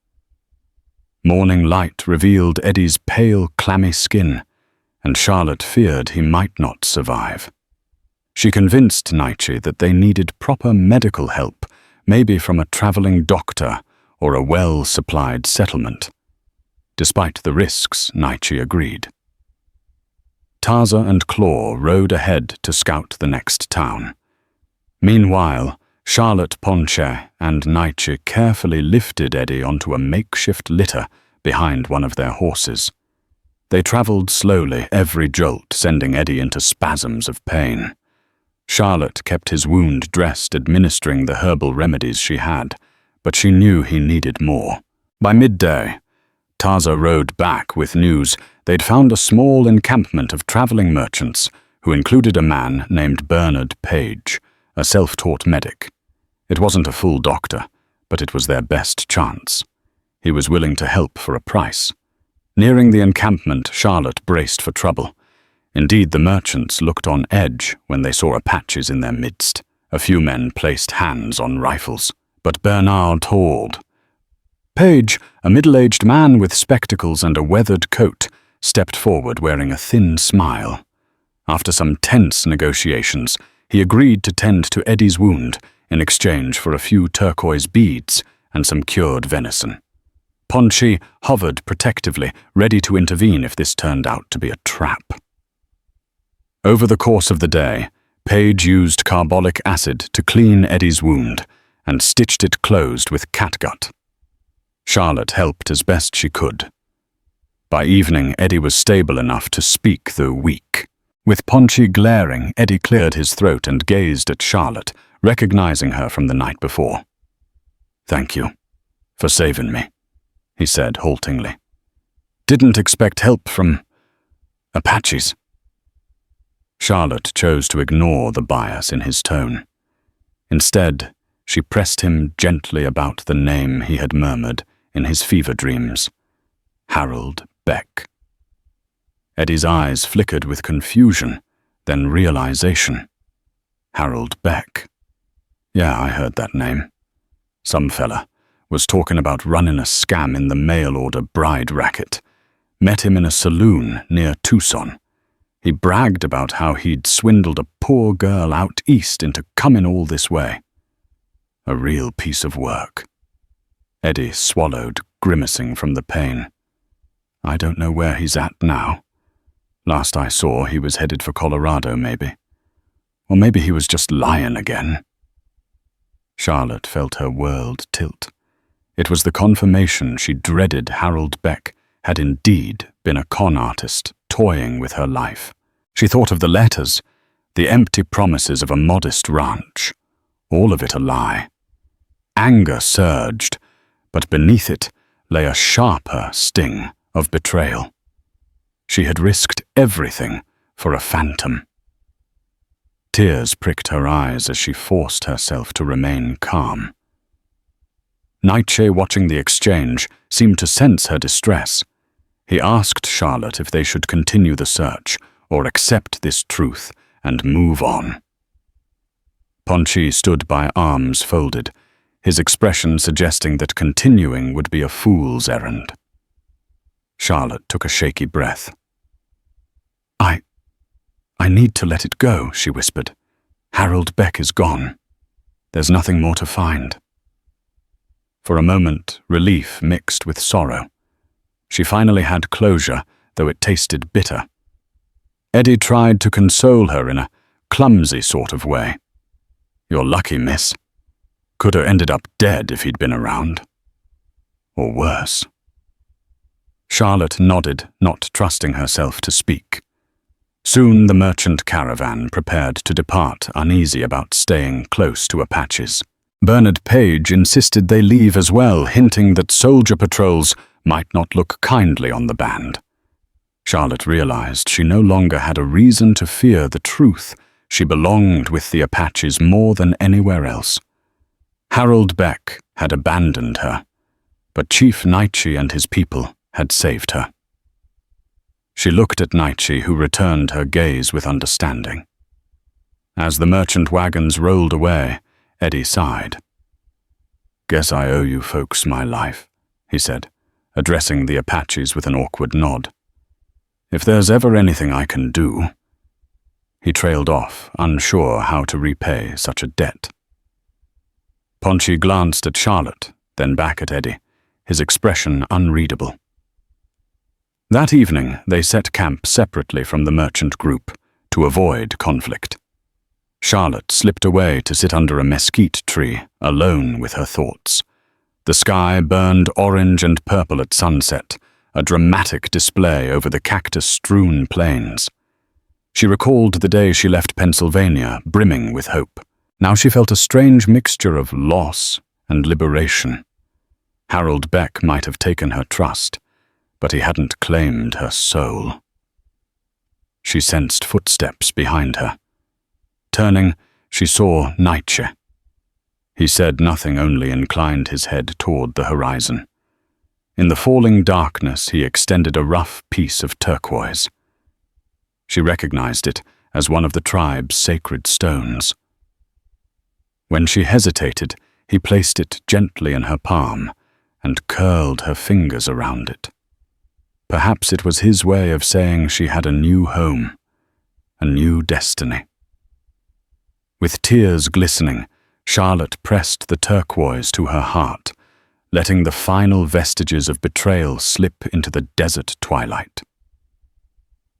Speaker 1: Morning light revealed Eddie's pale, clammy skin, and Charlotte feared he might not survive. She convinced Naichi that they needed proper medical help, maybe from a traveling doctor or a well-supplied settlement. Despite the risks, Naichi agreed. Taza and Claw rode ahead to scout the next town. Meanwhile, Charlotte, Ponche, and Nietzsche carefully lifted Eddie onto a makeshift litter behind one of their horses. They traveled slowly, every jolt sending Eddie into spasms of pain. Charlotte kept his wound dressed, administering the herbal remedies she had, but she knew he needed more. By midday, Taza rode back with news they'd found a small encampment of traveling merchants who included a man named Bernard Page, a self-taught medic. It wasn't a full doctor, but it was their best chance. He was willing to help for a price. Nearing the encampment, Charlotte braced for trouble. Indeed, the merchants looked on edge when they saw Apaches in their midst. A few men placed hands on rifles, but Bernard hauled. Page, a middle-aged man with spectacles and a weathered coat, stepped forward wearing a thin smile. After some tense negotiations, he agreed to tend to Eddie's wound in exchange for a few turquoise beads and some cured venison. Ponche hovered protectively, ready to intervene if this turned out to be a trap. Over the course of the day, Page used carbolic acid to clean Eddie's wound and stitched it closed with catgut. Charlotte helped as best she could. By evening, Eddie was stable enough to speak, though weak. With Ponche glaring, Eddie cleared his throat and gazed at Charlotte, recognizing her from the night before. "Thank you for saving me," he said haltingly. "Didn't expect help from Apaches." Charlotte chose to ignore the bias in his tone. Instead, she pressed him gently about the name he had murmured in his fever dreams, Harold Beck. Eddie's eyes flickered with confusion, then realization. Harold Beck. Yeah, I heard that name. Some fella was talking about running a scam in the mail-order bride racket. Met him in a saloon near Tucson. He bragged about how he'd swindled a poor girl out east into coming all this way. A real piece of work. Eddie swallowed, grimacing from the pain. I don't know where he's at now. Last I saw, he was headed for Colorado, maybe. Or maybe he was just lying again. Charlotte felt her world tilt. It was the confirmation she dreaded. Harold Beck had indeed been a con artist, toying with her life. She thought of the letters, the empty promises of a modest ranch. All of it a lie. Anger surged, but beneath it lay a sharper sting of betrayal. She had risked everything for a phantom. Tears pricked her eyes as she forced herself to remain calm. Nietzsche, watching the exchange, seemed to sense her distress. He asked Charlotte if they should continue the search or accept this truth and move on. Ponche stood by, arms folded, his expression suggesting that continuing would be a fool's errand. Charlotte took a shaky breath. I need to let it go, she whispered. Harold Beck is gone. There's nothing more to find. For a moment, relief mixed with sorrow. She finally had closure, though it tasted bitter. Eddie tried to console her in a clumsy sort of way. You're lucky, miss. Could have ended up dead if he'd been around. Or worse. Charlotte nodded, not trusting herself to speak. Soon the merchant caravan prepared to depart, uneasy about staying close to Apaches. Bernard Page insisted they leave as well, hinting that soldier patrols might not look kindly on the band. Charlotte realized she no longer had a reason to fear the truth. She belonged with the Apaches more than anywhere else. Harold Beck had abandoned her, but Chief Nietzsche and his people had saved her. She looked at Nietzsche, who returned her gaze with understanding. As the merchant wagons rolled away, Eddie sighed. Guess I owe you folks my life, he said, addressing the Apaches with an awkward nod. If there's ever anything I can do. He trailed off, unsure how to repay such a debt. Ponche glanced at Charlotte, then back at Eddie, his expression unreadable. That evening, they set camp separately from the merchant group to avoid conflict. Charlotte slipped away to sit under a mesquite tree, alone with her thoughts. The sky burned orange and purple at sunset, a dramatic display over the cactus-strewn plains. She recalled the day she left Pennsylvania, brimming with hope. Now she felt a strange mixture of loss and liberation. Harold Beck might have taken her trust, but he hadn't claimed her soul. She sensed footsteps behind her. Turning, she saw Nietzsche. He said nothing, only inclined his head toward the horizon. In the falling darkness, he extended a rough piece of turquoise. She recognized it as one of the tribe's sacred stones. When she hesitated, he placed it gently in her palm and curled her fingers around it. Perhaps it was his way of saying she had a new home, a new destiny. With tears glistening, Charlotte pressed the turquoise to her heart, letting the final vestiges of betrayal slip into the desert twilight.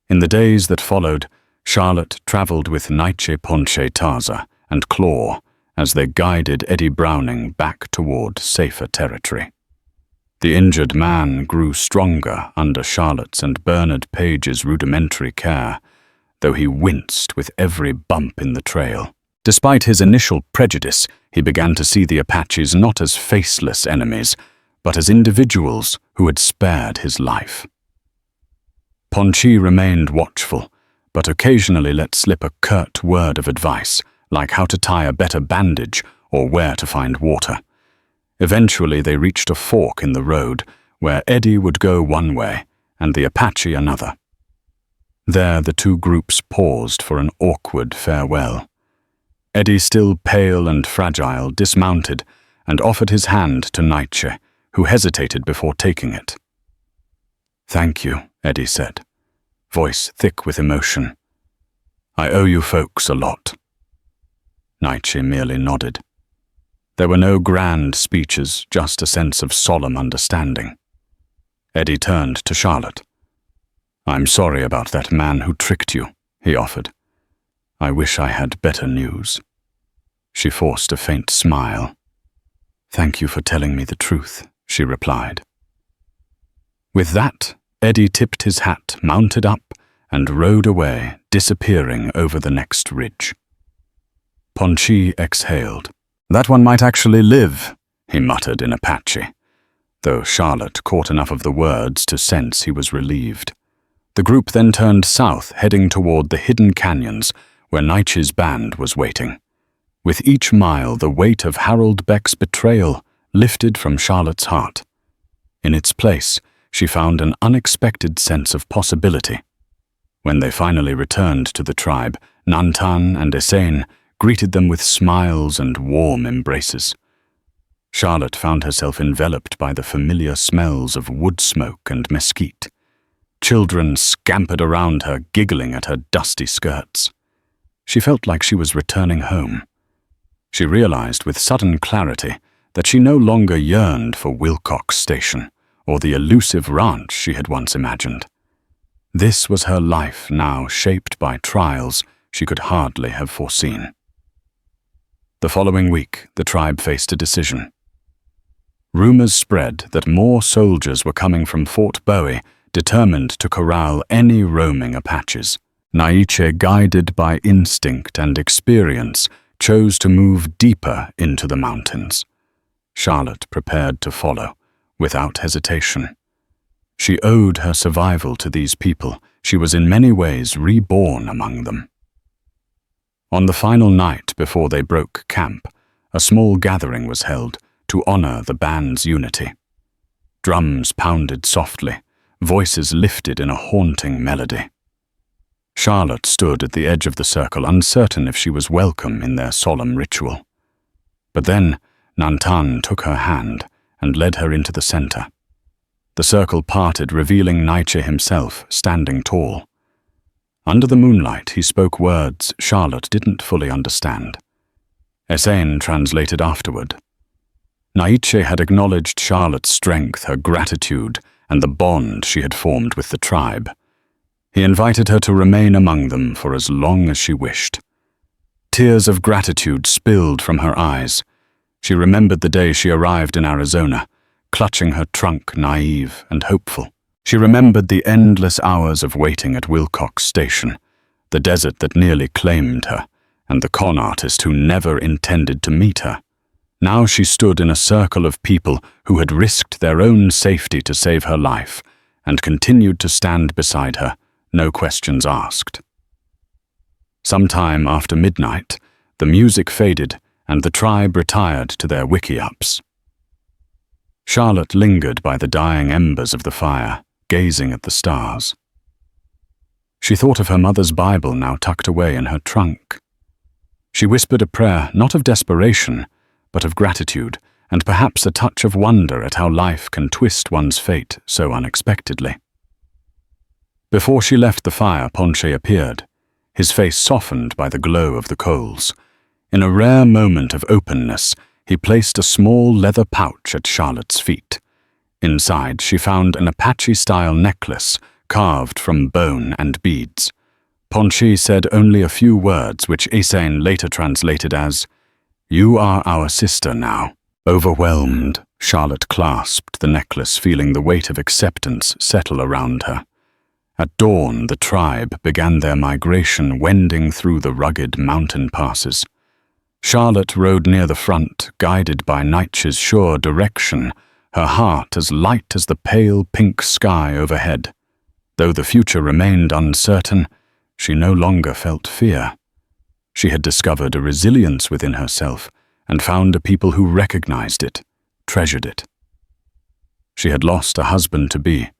Speaker 1: In the days that followed, Charlotte traveled with Nietzsche, Ponche, Taza, and Claw as they guided Eddie Browning back toward safer territory. The injured man grew stronger under Charlotte's and Bernard Page's rudimentary care, though he winced with every bump in the trail. Despite his initial prejudice, he began to see the Apaches not as faceless enemies, but as individuals who had spared his life. Ponche remained watchful, but occasionally let slip a curt word of advice, like how to tie a better bandage or where to find water. Eventually they reached a fork in the road, where Eddie would go one way and the Apache another. There the two groups paused for an awkward farewell. Eddie, still pale and fragile, dismounted and offered his hand to Nietzsche, who hesitated before taking it. "Thank you," Eddie said, voice thick with emotion. "I owe you folks a lot." Nietzsche merely nodded. There were no grand speeches, just a sense of solemn understanding. Eddie turned to Charlotte. "I'm sorry about that man who tricked you," he offered. "I wish I had better news." She forced a faint smile. "Thank you for telling me the truth," she replied. With that, Eddie tipped his hat, mounted up, and rode away, disappearing over the next ridge. Ponche exhaled. "That one might actually live," he muttered in Apache, though Charlotte caught enough of the words to sense he was relieved. The group then turned south, heading toward the hidden canyons, where Nietzsche's band was waiting. With each mile, the weight of Harold Beck's betrayal lifted from Charlotte's heart. In its place, she found an unexpected sense of possibility. When they finally returned to the tribe, Nantan and Essane greeted them with smiles and warm embraces. Charlotte found herself enveloped by the familiar smells of wood smoke and mesquite. Children scampered around her, giggling at her dusty skirts. She felt like she was returning home. She realized with sudden clarity that she no longer yearned for Wilcox Station or the elusive ranch she had once imagined. This was her life now, shaped by trials she could hardly have foreseen. The following week, the tribe faced a decision. Rumors spread that more soldiers were coming from Fort Bowie, determined to corral any roaming Apaches. Nietzsche, guided by instinct and experience, chose to move deeper into the mountains. Charlotte prepared to follow, without hesitation. She owed her survival to these people. She was in many ways reborn among them. On the final night before they broke camp, a small gathering was held to honor the band's unity. Drums pounded softly, voices lifted in a haunting melody. Charlotte stood at the edge of the circle, uncertain if she was welcome in their solemn ritual. But then Nantan took her hand and led her into the center. The circle parted, revealing Nietzsche himself, standing tall. Under the moonlight, he spoke words Charlotte didn't fully understand. Essane translated afterward. Nietzsche had acknowledged Charlotte's strength, her gratitude, and the bond she had formed with the tribe. He invited her to remain among them for as long as she wished. Tears of gratitude spilled from her eyes. She remembered the day she arrived in Arizona, clutching her trunk, naive and hopeful. She remembered the endless hours of waiting at Wilcox Station, the desert that nearly claimed her, and the con artist who never intended to meet her. Now she stood in a circle of people who had risked their own safety to save her life, and continued to stand beside her, no questions asked. Sometime after midnight, the music faded and the tribe retired to their wiki-ups. Charlotte lingered by the dying embers of the fire, gazing at the stars. She thought of her mother's Bible now tucked away in her trunk. She whispered a prayer not of desperation, but of gratitude, and perhaps a touch of wonder at how life can twist one's fate so unexpectedly. Before she left the fire, Ponche appeared, his face softened by the glow of the coals. In a rare moment of openness, he placed a small leather pouch at Charlotte's feet. Inside, she found an Apache-style necklace carved from bone and beads. Ponche said only a few words, which Esain later translated as, "You are our sister now." Overwhelmed, Charlotte clasped the necklace, feeling the weight of acceptance settle around her. At dawn, the tribe began their migration, wending through the rugged mountain passes. Charlotte rode near the front, guided by Nietzsche's sure direction, her heart as light as the pale pink sky overhead. Though the future remained uncertain, she no longer felt fear. She had discovered a resilience within herself and found a people who recognized it, treasured it. She had lost a husband-to-be,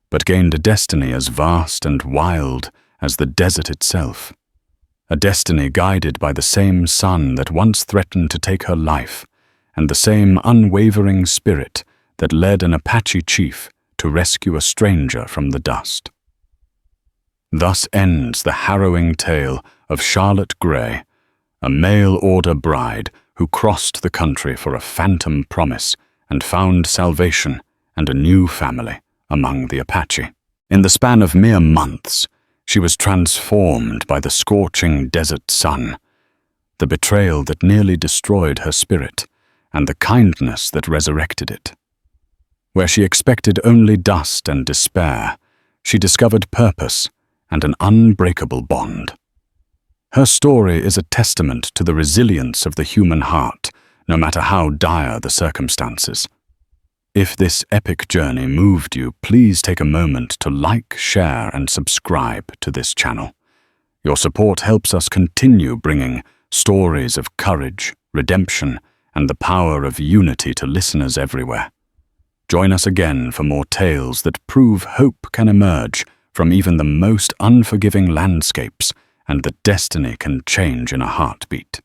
Speaker 1: but gained a destiny as vast and wild as the desert itself. A destiny guided by the same sun that once threatened to take her life, and the same unwavering spirit that led an Apache chief to rescue a stranger from the dust. Thus ends the harrowing tale of Charlotte Gray, a mail-order bride who crossed the country for a phantom promise and found salvation and a new family among the Apache. In the span of mere months, she was transformed by the scorching desert sun, the betrayal that nearly destroyed her spirit, and the kindness that resurrected it. Where she expected only dust and despair, she discovered purpose and an unbreakable bond. Her story is a testament to the resilience of the human heart, no matter how dire the circumstances. If this epic journey moved you, please take a moment to like, share, and subscribe to this channel. Your support helps us continue bringing stories of courage, redemption, and the power of unity to listeners everywhere. Join us again for more tales that prove hope can emerge from even the most unforgiving landscapes, and that destiny can change in a heartbeat.